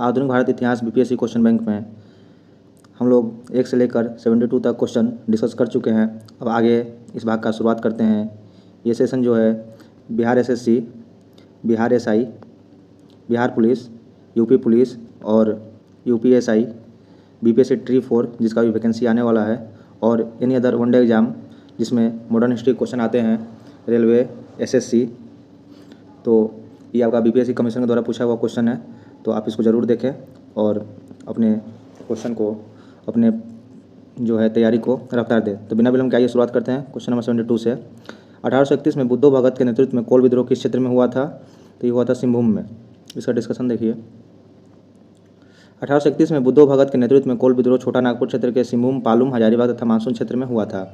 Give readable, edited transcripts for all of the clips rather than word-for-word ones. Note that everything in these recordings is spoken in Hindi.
आधुनिक भारत इतिहास बीपीएससी क्वेश्चन बैंक में हम लोग 1 से लेकर 72 तक क्वेश्चन डिस्कस कर चुके हैं। अब आगे इस भाग का शुरुआत करते हैं। ये सेशन जो है Bihar SSC, Bihar SI, Bihar police, UP police और यूपीएसआई, बीपीएससी ट्री 4 जिसका भी वैकेंसी आने वाला है, और एनी अदर वनडे एग्ज़ाम जिसमें मॉडर्न हिस्ट्री क्वेश्चन आते हैं, रेलवे, एसएससी। तो ये आपका बीपीएससी कमीशन के द्वारा पूछा हुआ क्वेश्चन है, तो आप इसको ज़रूर देखें और अपने क्वेश्चन को, अपने जो है तैयारी को रफ्तार दें। तो बिना विलंब के आइए शुरुआत करते हैं क्वेश्चन नंबर 72 से। 1831 में बुद्धो भगत के नेतृत्व में कोल विद्रोह किस क्षेत्र में हुआ था? तो ये हुआ था सिंहभूम में। इसका डिस्कशन देखिए। 1831 में बुद्धो भगत के नेतृत्व में कोल विद्रोह छोटा नागपुर क्षेत्र के सिंहभूम, पालुम, हजारीबाग तथा मानसून क्षेत्र में हुआ था।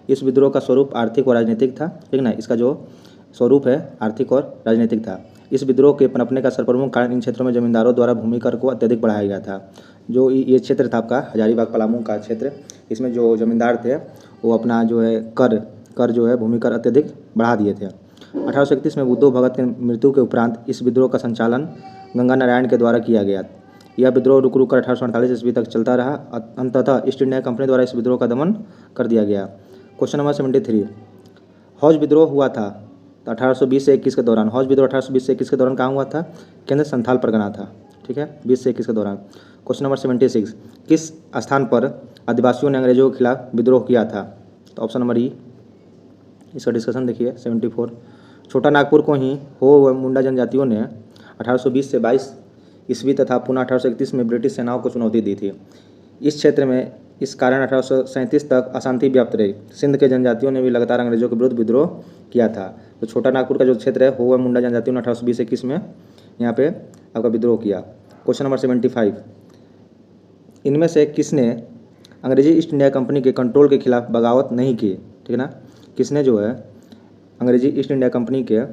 इस विद्रोह का स्वरूप आर्थिक और राजनीतिक था, ठीक ना। इसका जो स्वरूप है आर्थिक और राजनीतिक था। इस विद्रोह के पनपने का सर्वप्रमुख कारण इन क्षेत्रों में जमींदारों द्वारा भूमि कर को अत्यधिक बढ़ाया गया था। जो ये क्षेत्र था आपका हजारीबाग पलामू का क्षेत्र, इसमें जो जमींदार थे वो अपना जो है कर जो है भूमि कर अत्यधिक बढ़ा दिए थे। 1831 में बुद्धो भगत की मृत्यु के उपरांत इस विद्रोह का संचालन गंगा नारायण के द्वारा किया गया। यह विद्रोह रुक कर 1848 ईस्वी तक चलता रहा। अंततः ईस्ट इंडिया कंपनी द्वारा इस विद्रोह का दमन कर दिया गया। क्वेश्चन नंबर 73, हौज विद्रोह हुआ था तो 1820 से 21 के दौरान। हौज विद्रोह 1820 से 21 के दौरान कहाँ हुआ था? केंद्र संथाल परगना था, ठीक है, 20 से 21 के दौरान। क्वेश्चन नंबर 76, किस स्थान पर आदिवासियों ने अंग्रेजों के खिलाफ विद्रोह किया था? तो ऑप्शन नंबर ई। इसका डिस्कशन देखिए। 74, छोटा नागपुर को ही हो व मुंडा जनजातियों ने 1820 से 22 ईस्वी तथा पुनः 1831 में ब्रिटिश सेनाओं को चुनौती दी थी। इस क्षेत्र में इस कारण 1837 तक अशांति व्याप्त रही। सिंध के जनजातियों ने भी लगातार अंग्रेजों के विरुद्ध विद्रोह किया था। तो छोटा नागपुर का जो क्षेत्र है, हो व मुंडा जनजातियों ने 1820-21 में यहाँ पे आपका विद्रोह किया। क्वेश्चन नंबर 75, इनमें से किसने अंग्रेजी ईस्ट इंडिया कंपनी के कंट्रोल के खिलाफ बगावत नहीं की? ठीक है ना। किसने जो है अंग्रेजी ईस्ट इंडिया कंपनी के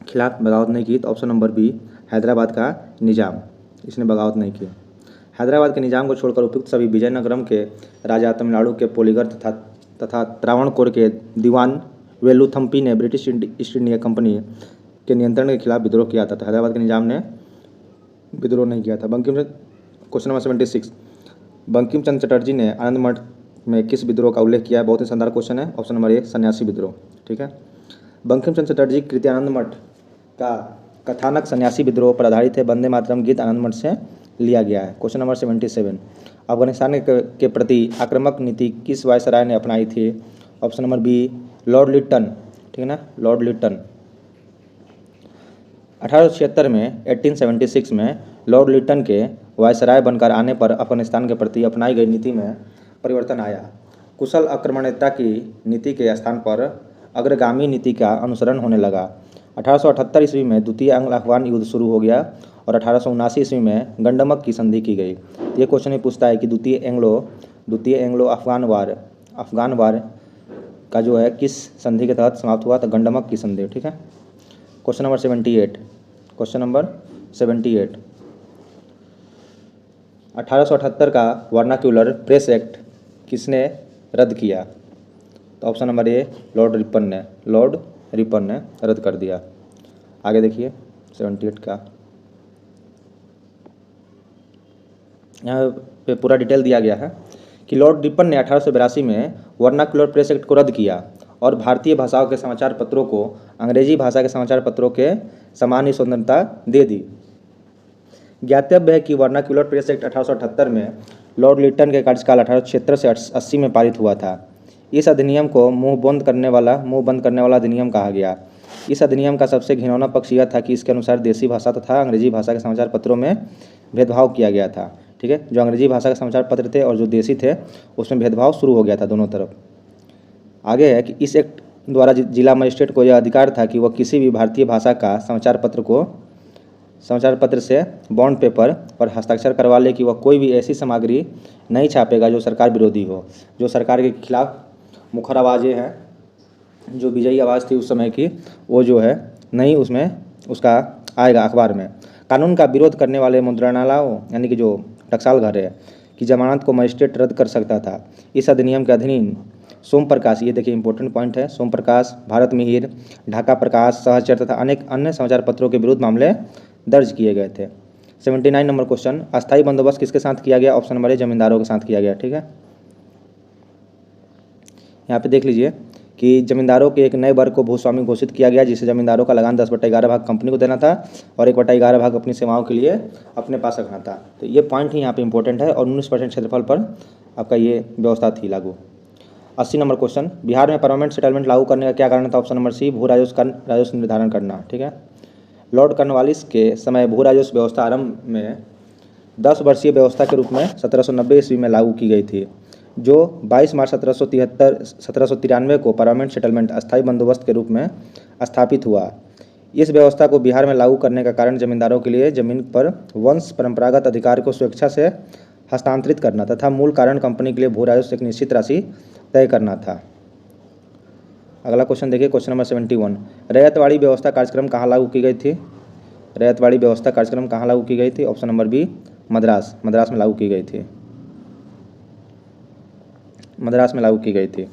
खिलाफ बगावत नहीं की? तो ऑप्शन नंबर बी, हैदराबाद का निज़ाम, इसने बगावत नहीं की। हैदराबाद के निज़ाम को छोड़कर उपयुक्त सभी विजयनगरम के राजा, तमिलनाडु के पोलीगर तथा त्रावणकोर के दीवान वेलुथम्पी ने ब्रिटिश ईस्ट इंडिया कंपनी के नियंत्रण के खिलाफ विद्रोह किया था। तो हैदराबाद के निज़ाम ने विद्रोह नहीं किया था। क्वेश्चन नंबर 76, बंकिम चंद्र चटर्जी ने आनंद मठ में किस विद्रोह का उल्लेख किया है? बहुत ही शानदार क्वेश्चन है। ऑप्शन नंबर ए, सन्यासी विद्रोह, ठीक है। बंकिम चंद्र चटर्जी कृति आनंद मठ का कथानक सन्यासी विद्रोह पर आधारित है। वंदे मातरम गीत आनंद मठ से लिया गया है। क्वेश्चन नंबर 77, अफगानिस्तान के प्रति आक्रामक नीति किस वायसराय ने अपनाई थी? Option number B, Lord Lytton, ठीक है ना, लॉर्ड लिटन। 1876 में 1876 में लॉर्ड लिटन के वायसराय बनकर आने पर अफगानिस्तान के प्रति अपनाई गई नीति में परिवर्तन आया। कुशल आक्रमणीयता की नीति के स्थान पर अग्रगामी नीति का अनुसरण होने लगा। 1878 ईस्वी में द्वितीय एंग्लो अफगान युद्ध शुरू हो गया और 1879 ईस्वी में गंडमक की संधि की गई। ये क्वेश्चन भी पूछता है कि द्वितीय एंग्लो अफगान वार का जो है किस संधि के तहत समाप्त हुआ? तो गंडमक की संधि, ठीक है। क्वेश्चन नंबर 78, 1878 का वर्नाक्यूलर प्रेस एक्ट किसने रद्द किया? तो option number A, Lord Ripon ने रद्द कर दिया। आगे देखिए 78 का, यहाँ पे पूरा डिटेल दिया गया है कि लॉर्ड रिपन ने 1882 में वर्नाक्यूलर प्रेस एक्ट को रद्द किया और भारतीय भाषाओं के समाचार पत्रों को अंग्रेजी भाषा के समाचार पत्रों के समान ही स्वतंत्रता दे दी। ज्ञातव्य है कि वर्नाक्यूलर प्रेस एक्ट 1878 में लॉर्ड लिटन के कार्यकाल 1876 से 80 में पारित हुआ था। इस अधिनियम को मुंह बंद करने वाला अधिनियम कहा गया। इस अधिनियम का सबसे घिनौना पक्ष यह था कि इसके अनुसार देसी भाषा तथा अंग्रेजी भाषा के समाचार पत्रों में भेदभाव किया गया था, ठीक है। जो अंग्रेजी भाषा के समाचार पत्र थे और जो देसी थे उसमें भेदभाव शुरू हो गया था दोनों तरफ। आगे है कि इस एक्ट द्वारा जिला मजिस्ट्रेट को यह अधिकार था कि वह किसी भी भारतीय भाषा का समाचार पत्र से बॉन्ड पेपर पर हस्ताक्षर करवा ले कि वह कोई भी ऐसी सामग्री नहीं छापेगा जो सरकार विरोधी हो। जो सरकार के खिलाफ मुखर आवाज़ें हैं, जो विजयी आवाज़ थी उस समय की, वो जो है नहीं उसमें उसका आएगा अखबार में। कानून का विरोध करने वाले मुद्रणालयों यानी कि जो टकसाल घर है कि जमानत को मजिस्ट्रेट रद्द कर सकता था। इस अधिनियम के अधीन सोम प्रकाश, ये देखिए इंपॉर्टेंट पॉइंट है, सोम प्रकाश, भारत मिहिर, ढाका प्रकाश, सहचर तथा अनेक अन्य समाचार पत्रों के विरुद्ध मामले दर्ज किए गए थे। 79 नंबर क्वेश्चन, अस्थायी बंदोबस्त किसके साथ किया गया? ऑप्शन नंबर ए जमींदारों के साथ किया गया। ठीक है, यहाँ पे देख लीजिए कि जमींदारों के एक नए वर्ग को भूस्वामी घोषित किया गया, जिसे जमींदारों का लगान 10/11 भाग कंपनी को देना था और 1/11 भाग अपनी सेवाओं के लिए अपने पास रखना था। तो ये पॉइंट ही यहाँ पे इंपॉर्टेंट है और 19% क्षेत्रफल पर आपका ये व्यवस्था थी लागू। 80 नंबर क्वेश्चन, बिहार में परमानेंट सेटलमेंट लागू करने का क्या कारण था? ऑप्शन नंबर सी भू राजस्व निर्धारण करना। ठीक है, लॉर्ड कॉर्नवालिस के समय भू राजस्व व्यवस्था आरंभ में 10 वर्षीय व्यवस्था के रूप में 1790 ईस्वी में लागू की गई थी, जो 22 मार्च 1793 को परमानेंट सेटलमेंट अस्थायी बंदोबस्त के रूप में स्थापित हुआ। इस व्यवस्था को बिहार में लागू करने का कारण जमींदारों के लिए जमीन पर वंश परंपरागत अधिकार को स्वेच्छा से हस्तांतरित करना तथा मूल कारण कंपनी के लिए भू राजस्व एक निश्चित राशि तय करना था। अगला क्वेश्चन देखिए, क्वेश्चन नंबर 71, रैयतवाड़ी व्यवस्था कार्यक्रम कहाँ लागू की गई थी? रैयतवाड़ी व्यवस्था कार्यक्रम कहाँ लागू की गई थी? ऑप्शन नंबर बी मद्रास में लागू की गई थी। मद्रास में लागू की गई थी।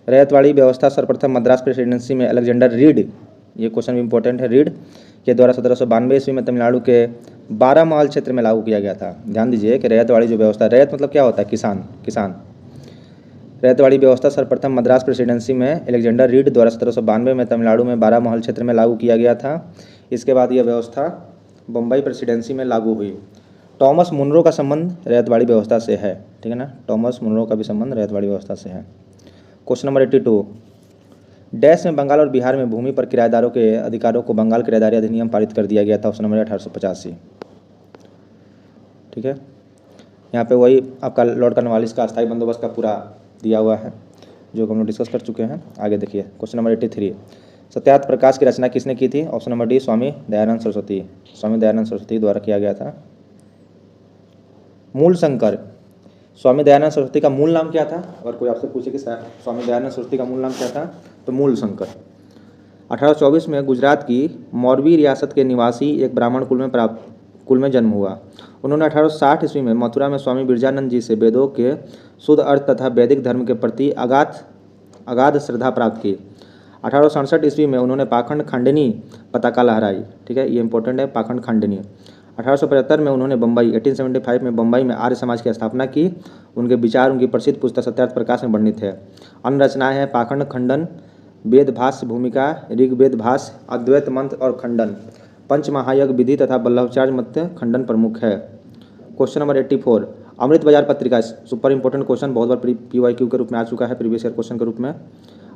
रैयतवाड़ी व्यवस्था सर्वप्रथम मद्रास प्रेसिडेंसी में अलेक्जेंडर रीड, ये क्वेश्चन भी इंपॉर्टेंट है, रीड के द्वारा 1792 ईस्वी में तमिलनाडु के 12 महल क्षेत्र में लागू किया गया था। ध्यान दीजिए कि रैयतवाड़ी जो व्यवस्था, रैयत मतलब क्या होता है? किसान। रैयतवाड़ी व्यवस्था सर्वप्रथम मद्रास प्रेसिडेंसी में अलेक्जेंडर रीड द्वारा 1792 में तमिलनाडु में 12 महल क्षेत्र में लागू किया गया था। इसके बाद यह व्यवस्था बम्बई प्रेसिडेंसी में लागू हुई। टॉमस मुनरो का संबंध रैयतवाड़ी व्यवस्था से है। ठीक है ना, टॉमस मुनरो का भी संबंध रैयतवाड़ी व्यवस्था से है। क्वेश्चन नंबर 82, डैश में बंगाल और बिहार में भूमि पर किराएदारों के अधिकारों को बंगाल किराएदारी अधिनियम पारित कर दिया गया था। Option number 1885। ठीक है, यहाँ पे वही आपका लॉर्ड कॉर्नवालिस का अस्थायी बंदोबस्त का पूरा दिया हुआ है जो हम लोग डिस्कस कर चुके हैं। आगे देखिए, क्वेश्चन नंबर 83, सत्यार्थ प्रकाश की रचना किसने की थी? Option number D Swami Dayanand Saraswati द्वारा किया गया था। मूल शंकर, स्वामी दयानंद सरस्वती का मूल नाम क्या था? अगर कोई आपसे पूछे कि स्वामी दयानंद सरस्वती का मूल नाम क्या था, तो मूल शंकर। 1824 में गुजरात की मौरवी रियासत के निवासी एक ब्राह्मण कुल में जन्म हुआ। उन्होंने 1860 ईस्वी में मथुरा में स्वामी बिरजानंद जी से वेदों के शुद्ध अर्थ तथा वैदिक धर्म के प्रति अगाध श्रद्धा प्राप्त की। 1867 ईस्वी में उन्होंने पाखंड खंडनी पताका लहराई। ठीक है, ये इंपॉर्टेंट है, पाखंड खंडनी। 1875 में उन्होंने 1875 में बम्बई में आर्य समाज की स्थापना की। उनके विचार उनकी प्रसिद्ध पुस्तक सत्यार्थ प्रकाश में वर्णित है। अन्य रचनाएं हैं पाखंड खंडन, वेद भाष्य भूमिका, ऋग्वेद भाष्य, अद्वैत मंत्र और खंडन, पंचमहायज्ञ विधि तथा वल्लभाचार्य मत खंडन प्रमुख है। क्वेश्चन नंबर 84, अमृत बाजार पत्रिका, सुपर इंपॉर्टेंट क्वेश्चन, बहुत बार PYQ के रूप में आ चुका है, प्रीवियस ईयर क्वेश्चन के रूप में।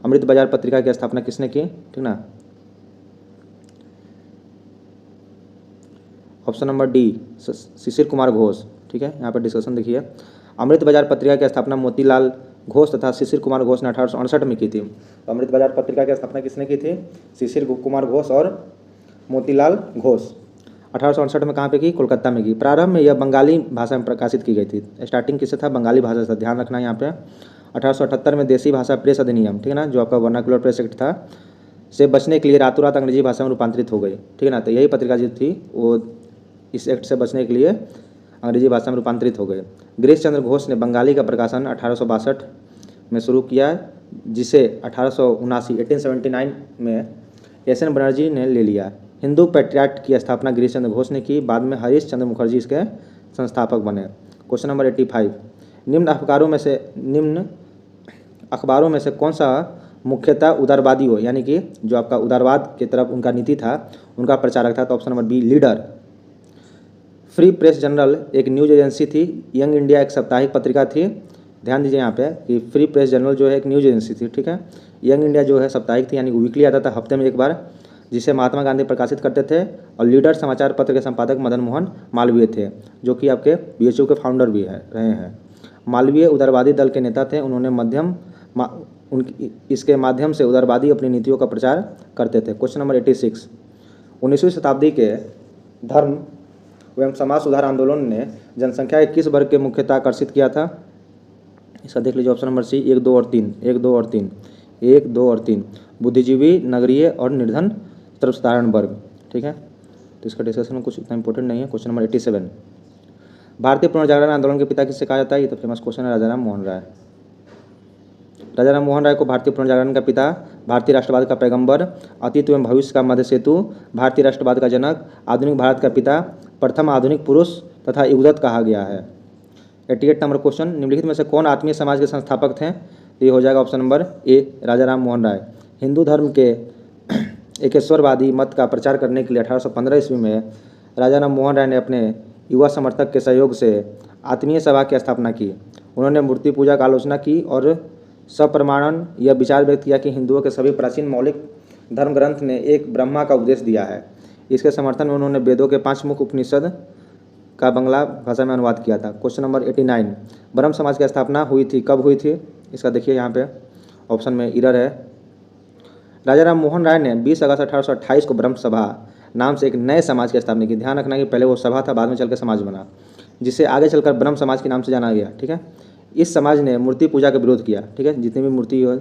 अमृत बाजार पत्रिका की स्थापना किसने की? ठीक ना, option number D Shishir Kumar Ghosh. ठीक है, यहाँ पर डिस्कशन देखिए, अमृत बाजार पत्रिका की स्थापना मोतीलाल घोष तथा शिशिर कुमार घोष ने 1868 में की थी। तो अमृत बाजार पत्रिका की स्थापना किसने की थी? शिशिर कुमार घोष और मोतीलाल घोष। 1868 में कहाँ पे की? कोलकाता में की। प्रारंभ में यह बंगाली भाषा में प्रकाशित की गई थी। स्टार्टिंग किससे था? बंगाली भाषा से। ध्यान रखना यहाँ पे। 1878 में देसी भाषा प्रेस अधिनियम, ठीक है ना, जो आपका वर्नाकुलर प्रेस एक्ट था, से बचने के लिए रातों रात अंग्रेजी भाषा में रूपांतरित हो गई। ठीक है ना, तो यही पत्रिका जो थी वो इस एक्ट से बचने के लिए अंग्रेजी भाषा में रूपांतरित हो गए। गिरीश चंद्र घोष ने बंगाली का प्रकाशन 1862 में शुरू किया, जिसे 1879 में एस.एन. बनर्जी ने ले लिया। हिंदू पैट्रियट की स्थापना गिरीश चंद्र घोष ने की। बाद में हरीश चंद्र मुखर्जी इसके संस्थापक बने। क्वेश्चन नंबर 85, निम्न अखबारों में से कौन सा मुख्यतः उदारवादी हो, यानी कि जो आपका उदारवाद की तरफ उनका नीति था, उनका प्रचारक था? तो option number B leader. Free Press Journal एक न्यूज एजेंसी थी। यंग इंडिया एक साप्ताहिक पत्रिका थी। ध्यान दीजिए यहाँ पे कि फ्री प्रेस जर्नल जो है एक न्यूज एजेंसी थी। ठीक है, यंग इंडिया जो है साप्ताहिक थी, यानी वीकली आता था, हफ्ते में एक बार, जिसे महात्मा गांधी प्रकाशित करते थे। और लीडर समाचार पत्र के संपादक मदन मोहन मालवीय थे, जो कि आपके BHU के फाउंडर भी रहे हैं। मालवीय उदारवादी दल के नेता थे। उन्होंने इसके माध्यम से उदारवादी अपनी नीतियों का प्रचार करते थे। क्वेश्चन नंबर 86, 19वीं शताब्दी के धर्म एवं समाज सुधार आंदोलन ने जनसंख्या के किस वर्ग के मुख्यतः आकर्षित किया था? इसका देख लीजिए, ऑप्शन नंबर सी 1, 2 और 3। बुद्धिजीवी, नगरीय और निर्धन सर्वसाधारण वर्ग। ठीक है, तो इसका डिस्कशन कुछ इतना इंपॉर्टेंट नहीं है। क्वेश्चन नंबर 87, भारतीय पुनर्जागरण आंदोलन के पिता किससे कहा जाता है? ये तो फेमस क्वेश्चन है, राजा राम मोहन राय। राजा राम मोहन राय को भारतीय पुनर्जागरण का पिता, भारतीय राष्ट्रवाद का पैगंबर, अतीत एवं भविष्य का मध्य सेतु, भारतीय राष्ट्रवाद का जनक, आधुनिक भारत का पिता, प्रथम आधुनिक पुरुष तथा युगदत्त कहा गया है। 88 नंबर क्वेश्चन, निम्नलिखित में से कौन आत्मीय समाज के संस्थापक थे? ये हो जाएगा ऑप्शन नंबर ए, राजा राम मोहन राय। हिंदू धर्म के एकेश्वरवादी मत का प्रचार करने के लिए 1815 ईस्वी में राजा राम मोहन राय ने अपने युवा समर्थक के सहयोग से आत्मीय सभा की स्थापना की। उन्होंने मूर्ति पूजा का आलोचना की और सप्रमाणन यह विचार व्यक्त किया कि हिंदुओं के सभी प्राचीन मौलिक धर्म ग्रंथ ने एक ब्रह्मा का उपदेश दिया है। इसके समर्थन में उन्होंने वेदों के 5 मुख्य उपनिषद का बांग्ला भाषा में अनुवाद किया था। क्वेश्चन नंबर 89, ब्रह्म समाज की स्थापना हुई थी, कब हुई थी? इसका देखिए यहाँ पे ऑप्शन में इरर है। राजा राम मोहन राय ने 20 अगस्त 1828 को ब्रह्म सभा नाम से एक नए समाज की स्थापना की। ध्यान रखना कि पहले वो सभा था, बाद में चलकर समाज बना, जिसे आगे चलकर ब्रह्म समाज के नाम से जाना गया। ठीक है, इस समाज ने मूर्ति पूजा का विरोध किया। ठीक है, जितनी भी मूर्ति हो,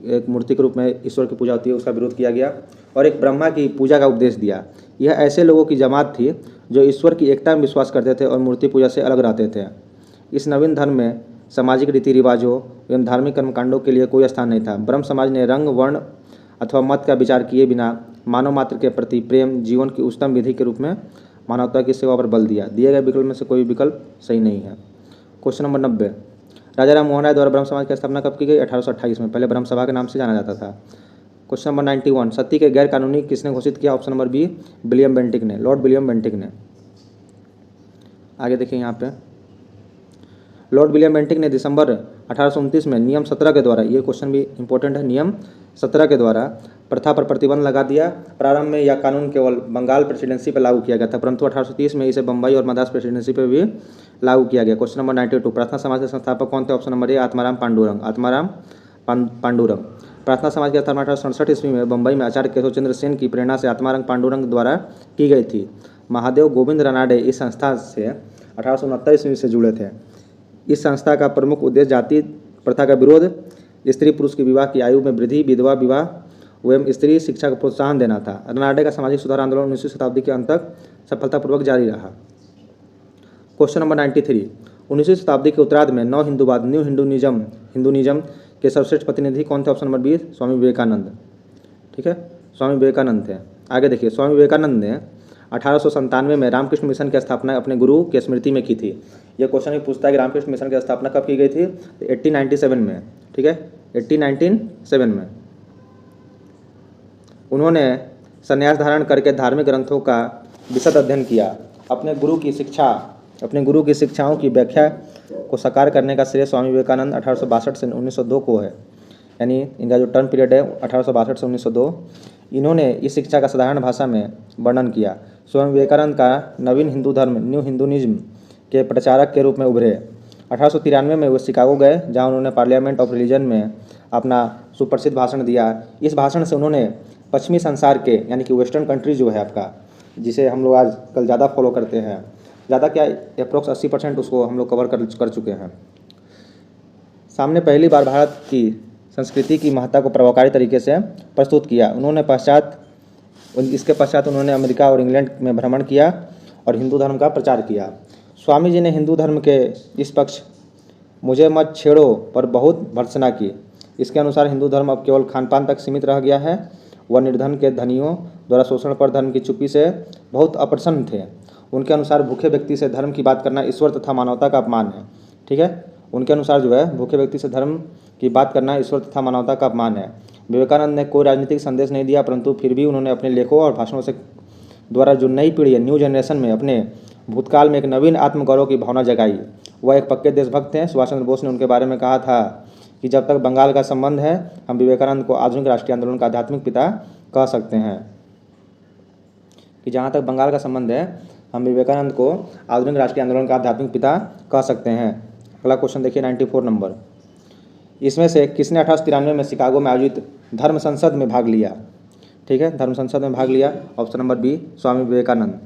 एक मूर्ति के रूप में ईश्वर की पूजा होती है, उसका विरोध किया गया और एक ब्रह्मा की पूजा का उपदेश दिया। यह ऐसे लोगों की जमात थी जो ईश्वर की एकता में विश्वास करते थे और मूर्ति पूजा से अलग रहते थे। इस नवीन धर्म में सामाजिक रीति रिवाजों एवं धार्मिक कर्मकांडों के लिए कोई स्थान नहीं था। ब्रह्म समाज ने रंग, वर्ण अथवा मत का विचार किए बिना मानव मात्र के प्रति प्रेम जीवन की उच्चतम विधि के रूप में मानवता की सेवा पर बल दिया। दिए गए विकल्प में से कोई विकल्प सही नहीं है। क्वेश्चन नंबर 90, राजा राम मोहन राय द्वारा ब्रह्म समाज की स्थापना कब की गई? 1828 में। पहले ब्रह्म सभा के नाम से जाना जाता था। क्वेश्चन नंबर 91, सती के गैर कानूनी किसने घोषित किया? Option number B, William Bentinck ने, लॉर्ड विलियम बेंटिक ने। आगे देखिए यहाँ पे, लॉर्ड विलियम बेंटिक ने दिसंबर 1829 में नियम 17 के द्वारा, ये क्वेश्चन भी इंपॉर्टेंट है, नियम 17 के द्वारा प्रथा पर प्रतिबंध लगा दिया। प्रारंभ में यह कानून केवल बंगाल प्रेसिडेंसी पर लागू किया गया था, परंतु 1830 में इसे बम्बई और मद्रास प्रेसिडेंसी पर भी लागू किया गया। क्वेश्चन नंबर 92, प्रार्थना समाज के संस्थापक कौन थे? Option number A, Atmaram Pandurang, Atmaram Pandurang. प्रार्थना समाज की स्थापना 1867 ईस्वी में बम्बई में आचार्य केशव चंद्र सेन की प्रेरणा से आत्माराम पांडुरंग द्वारा की गई थी। महादेव गोविंद रानाडे इस संस्था से 1869 ईस्वी से जुड़े थे। इस संस्था का प्रमुख उद्देश्य जाति प्रथा का विरोध, स्त्री पुरुष की विवाह की आयु में वृद्धि, विधवा विवाह एवं स्त्री शिक्षा को प्रोत्साहन देना था। रानाडे का सामाजिक सुधार आंदोलन 19वीं शताब्दी के अंत तक सफलतापूर्वक जारी रहा। क्वेश्चन नंबर 93, 19वीं शताब्दी के उत्तरार्ध में नव हिंदूवाद, न्यू हिंदूनिज्म के सर्वश्रेष्ठ प्रतिनिधि कौन थे? Option number B, Swami Vivekananda. ठीक है, स्वामी विवेकानंद थे। आगे देखिए, स्वामी विवेकानंद ने 1897 में रामकृष्ण मिशन की स्थापना अपने गुरु के स्मृति में की थी। यह क्वेश्चन भी पूछता है कि रामकृष्ण मिशन की स्थापना कब की गई थी? 1897 में। ठीक है, 1897 में। उन्होंने संन्यास धारण करके धार्मिक ग्रंथों का विशद अध्ययन किया। अपने गुरु की शिक्षाओं की व्याख्या को साकार करने का श्रेय स्वामी विवेकानंद 1862 से 1902 को है, यानी इनका जो टर्म पीरियड है 1862 से 1902। इन्होंने इस शिक्षा का साधारण भाषा में वर्णन किया। स्वामी विवेकानंद का नवीन हिंदू धर्म, न्यू हिंदूनिज्म के प्रचारक के रूप में उभरे। 1893 में वो शिकागो गए, जहाँ उन्होंने पार्लियामेंट ऑफ रिलीजन में अपना सुप्रसिद्ध भाषण दिया। इस भाषण से उन्होंने पश्चिमी संसार के, यानी कि वेस्टर्न कंट्री जो है आपका, जिसे हम लोग आजकल ज़्यादा फॉलो करते हैं, ज़्यादा क्या अप्रोक्स 80% उसको हम लोग कवर कर चुके हैं। सामने पहली बार भारत की संस्कृति की महत्ता को प्रभावकारी तरीके से प्रस्तुत किया। इसके पश्चात उन्होंने अमेरिका और इंग्लैंड में भ्रमण किया और हिंदू धर्म का प्रचार किया। स्वामी जी ने हिंदू धर्म के इस पक्ष मुझे मत छेड़ो पर बहुत भर्त्सना की। इसके अनुसार हिंदू धर्म अब केवल खान पान तक सीमित रह गया है। वह निर्धन के धनियों द्वारा शोषण पर धर्म की चुप्पी से बहुत अप्रसन्न थे। उनके अनुसार भूखे व्यक्ति से धर्म की बात करना ईश्वर तथा मानवता का अपमान है। ठीक है, उनके अनुसार जो है भूखे व्यक्ति से धर्म की बात करना ईश्वर तथा मानवता का अपमान है। विवेकानंद ने कोई राजनीतिक संदेश नहीं दिया, परंतु फिर भी उन्होंने अपने लेखों और भाषणों से द्वारा जो नई पीढ़ी है, न्यू जनरेशन में अपने भूतकाल में एक नवीन आत्मगौरव की भावना जगाई। वह एक पक्के देशभक्त हैं। सुभाष चंद्र बोस ने उनके बारे में कहा था कि जब तक बंगाल का संबंध है, हम विवेकानंद को आधुनिक राष्ट्रीय आंदोलन का आध्यात्मिक पिता कह सकते हैं। कि जहाँ तक बंगाल का संबंध है, हम विवेकानंद को आधुनिक राष्ट्रीय आंदोलन का आध्यात्मिक पिता कह सकते हैं। अगला क्वेश्चन देखिए, 94 नंबर। इसमें से किसने 1893 में शिकागो में आयोजित धर्म संसद में भाग लिया? ठीक है, धर्म संसद में भाग लिया। Option number B, Swami Vivekananda.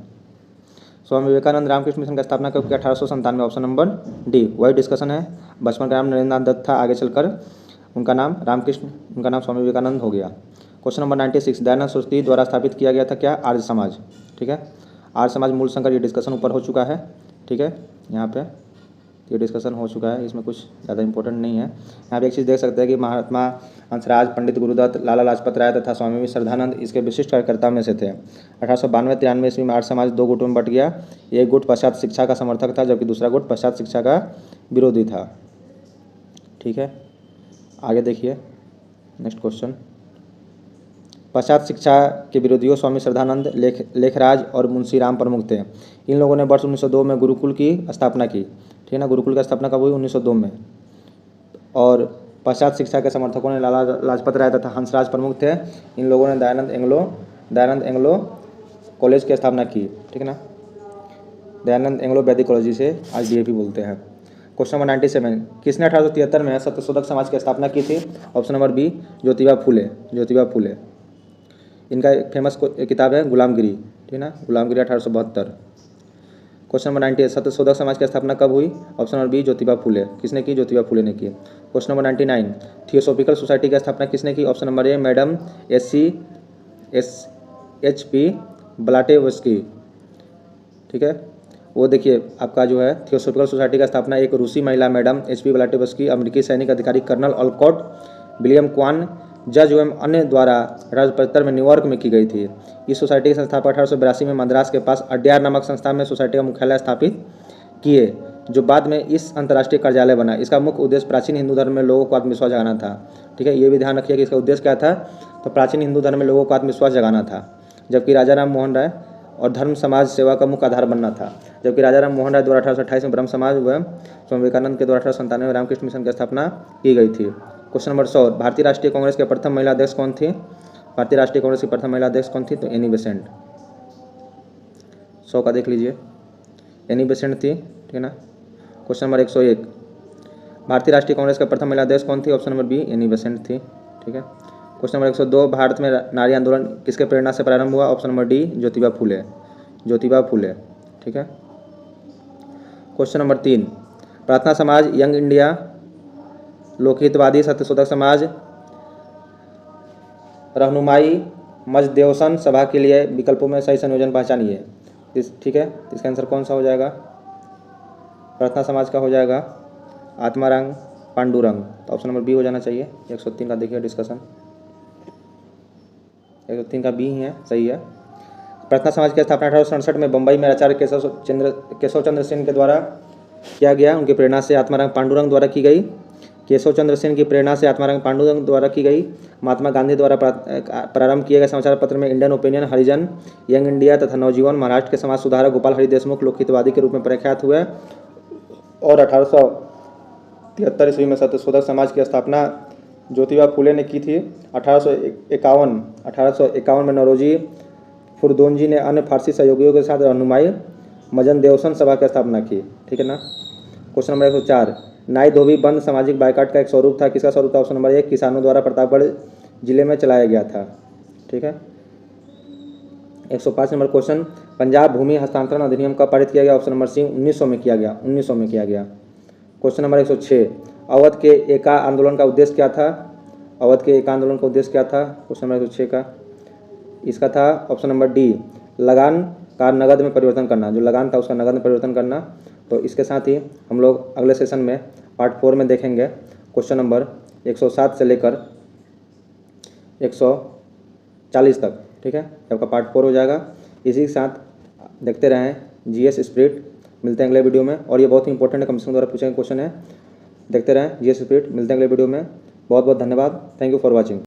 Swami Vivekananda Ramakrishna mission का स्थापना कब किया? 1897 में। ऑप्शन नंबर डी, वही डिस्कशन है। बचपन का नाम नरेंद्र नाथ दत्त था, आगे चलकर उनका नाम स्वामी विवेकानंद हो गया। क्वेश्चन नंबर 96, दयानंद सरस्वती द्वारा स्थापित किया गया था क्या? आर्य समाज। ठीक है, आर्य समाज मूल संकर, ये डिस्कशन ऊपर हो चुका है। ठीक है, यहाँ पे ये डिस्कशन हो चुका है, इसमें कुछ ज़्यादा इंपॉर्टेंट नहीं है। यहाँ पे एक चीज़ देख सकते हैं कि महात्मा हंसराज, पंडित गुरुदत्त, लाला लाजपत राय तथा स्वामी श्रद्धानंद इसके विशिष्ट कार्यकर्ताओं में से थे। 1892-93 ईस्वी में आर्य समाज 2 गुटों में बट गया। एक गुट पाश्चात्य शिक्षा का समर्थक था, जबकि दूसरा गुट पाश्चात्य शिक्षा का विरोधी था। ठीक है, आगे देखिए नेक्स्ट क्वेश्चन। पाश्चात्य शिक्षा के विरोधियों स्वामी श्रद्धानंद, लेखराज और मुंशीराम प्रमुख थे। इन लोगों ने वर्ष 1902 में गुरुकुल की स्थापना की। ठीक है ना, गुरुकुल की स्थापना कब हुई? 1902 में। और पाश्चात्य शिक्षा के समर्थकों ने लाला लाजपत राय तथा हंसराज प्रमुख थे। इन लोगों ने दयानंद एंग्लो कॉलेज की स्थापना की। ठीक है ना, दयानंद एंग्लो वैदिक कॉलेज जिसे आज DAV बोलते हैं। क्वेश्चन नंबर 97, किसने 1873 में सत्यशोधक समाज की स्थापना की थी? Option number B, Jyotiba Phule. इनका एक फेमस किताब है गुलामगिरी। ठीक है ना, गुलामगिरी 1872। क्वेश्चन नंबर 98, सत्यशोधक समाज की स्थापना कब हुई? Option number B, Jyotiba Phule. किसने की? ज्योतिबा फूले ने की। क्वेश्चन नंबर 99, थियोसॉफिकल सोसाइटी की स्थापना किसने की? Option number A, madam SCHP ब्लाटेवस्की। ठीक है, वो देखिए आपका जो है थियोसॉफिकल सोसाइटी का स्थापना एक रूसी महिला मैडम HP ब्लाटेवस्की, अमेरिकी सैनिक अधिकारी कर्नल ऑलकॉट, विलियम क्वान, जज एवं अन्य द्वारा 1875 में न्यूयॉर्क में की गई थी। इस सोसाइटी के संस्थापक 1882 में मद्रास के पास अड्यार नामक संस्थान में सोसाइटी का मुख्यालय स्थापित किए, जो बाद में इस अंतर्राष्ट्रीय कार्यालय बना। इसका मुख्य उद्देश्य प्राचीन हिंदू धर्म में लोगों को आत्मविश्वास जगाना था। ठीक है, ये भी ध्यान रखिए कि इसका उद्देश्य क्या था। तो प्राचीन हिंदू धर्म में लोगों को आत्मविश्वास जगाना था, जबकि राजा राम मोहन राय और धर्म समाज सेवा का मुख्य आधार बनना था। जबकि राजा राम मोहन राय द्वारा 1828 में ब्रह्म समाज व स्वामी विवेकानंद के द्वारा 1897 में रामकृष्ण मिशन की स्थापना की गई थी। क्वेश्चन नंबर 100, भारतीय राष्ट्रीय कांग्रेस के प्रथम महिला अध्यक्ष कौन थी? भारतीय राष्ट्रीय कांग्रेस की प्रथम महिला अध्यक्ष कौन थी? तो एनी बेसेंट। 100 का देख लीजिए, एनी बेसेंट थी। ठीक है ना। क्वेश्चन नंबर 101, भारतीय राष्ट्रीय कांग्रेस का प्रथम महिला अध्यक्ष कौन थी? Option number B, Annie Besant थी। ठीक है। क्वेश्चन नंबर 102, भारत में नारी आंदोलन किसके प्रेरणा से प्रारंभ हुआ? Option number D, Jyotiba Phule. ठीक है। क्वेश्चन नंबर 3, प्रार्थना समाज, यंग इंडिया, लोकहितवादी, सत्यशोधक समाज, रहनुमाई, मजदेवसन सभा के लिए विकल्पों में सही संयोजन पहचानिए। ठीक है, इसका आंसर कौन सा हो जाएगा? प्रार्थना समाज का हो जाएगा आत्माराम पांडुरंग। तो ऑप्शन नंबर बी हो जाना चाहिए। 103 का देखिए डिस्कशन, 103 का बी ही है, सही है। प्रार्थना समाज की स्थापना 1867 में बम्बई में आचार्य केशव चंद्र सेन के द्वारा किया गया। उनकी प्रेरणा से आत्माराम पांडुरंग द्वारा की गई। केशव चंद्र सेन की प्रेरणा से आत्माराम पांडुरंग द्वारा की गई। महात्मा गांधी द्वारा प्रारंभ किए गए समाचार पत्र में इंडियन ओपिनियन, हरिजन, यंग इंडिया तथा नवजीवन, महाराष्ट्र के समाज सुधारक गोपाल हरि देशमुख लोकहितवादी के रूप में प्रख्यात हुए। और 1873 ईस्वी में सत्यशोधक समाज की स्थापना ज्योतिबा फूले ने की थी। 1851 में नौरोजी फुरदोंजी ने अन्य फारसी सहयोगियों के साथ रहनुमाई मजनदेवसन सभा की स्थापना की। ठीक है ना। क्वेश्चन नंबर 104, नाई धोबी बंद सामाजिक बायकाट का एक स्वरूप था। किसका स्वरूप था? ऑप्शन नंबर 1, किसानों द्वारा प्रतापगढ़ जिले में चलाया गया था। ठीक है। 105 नंबर क्वेश्चन, पंजाब भूमि हस्तांतरण अधिनियम कब पारित किया गया? ऑप्शन नंबर सी, 1900 में किया गया। 1900 में किया गया। क्वेश्चन नंबर 106, अवध के एका आंदोलन का उद्देश्य क्या था? अवध के एका आंदोलन का उद्देश्य क्या था? क्वेश्चन नंबर 106 का इसका था ऑप्शन नंबर डी, लगान का नगद में परिवर्तन करना। जो लगान था उसका नगद में परिवर्तन करना। तो इसके साथ ही हम लोग अगले सेशन में पार्ट 4 में देखेंगे क्वेश्चन नंबर 107 से लेकर 140 तक। ठीक है, आपका पार्ट 4 हो जाएगा। इसी के साथ देखते रहें GS स्पिरिट। मिलते हैं अगले वीडियो में। और ये बहुत ही इंपॉर्टेंट है, कमीशन द्वारा पूछे गए क्वेश्चन है। देखते रहें GS स्पिरिट। मिलते हैं अगले वीडियो में। बहुत बहुत धन्यवाद। Thank you for watching.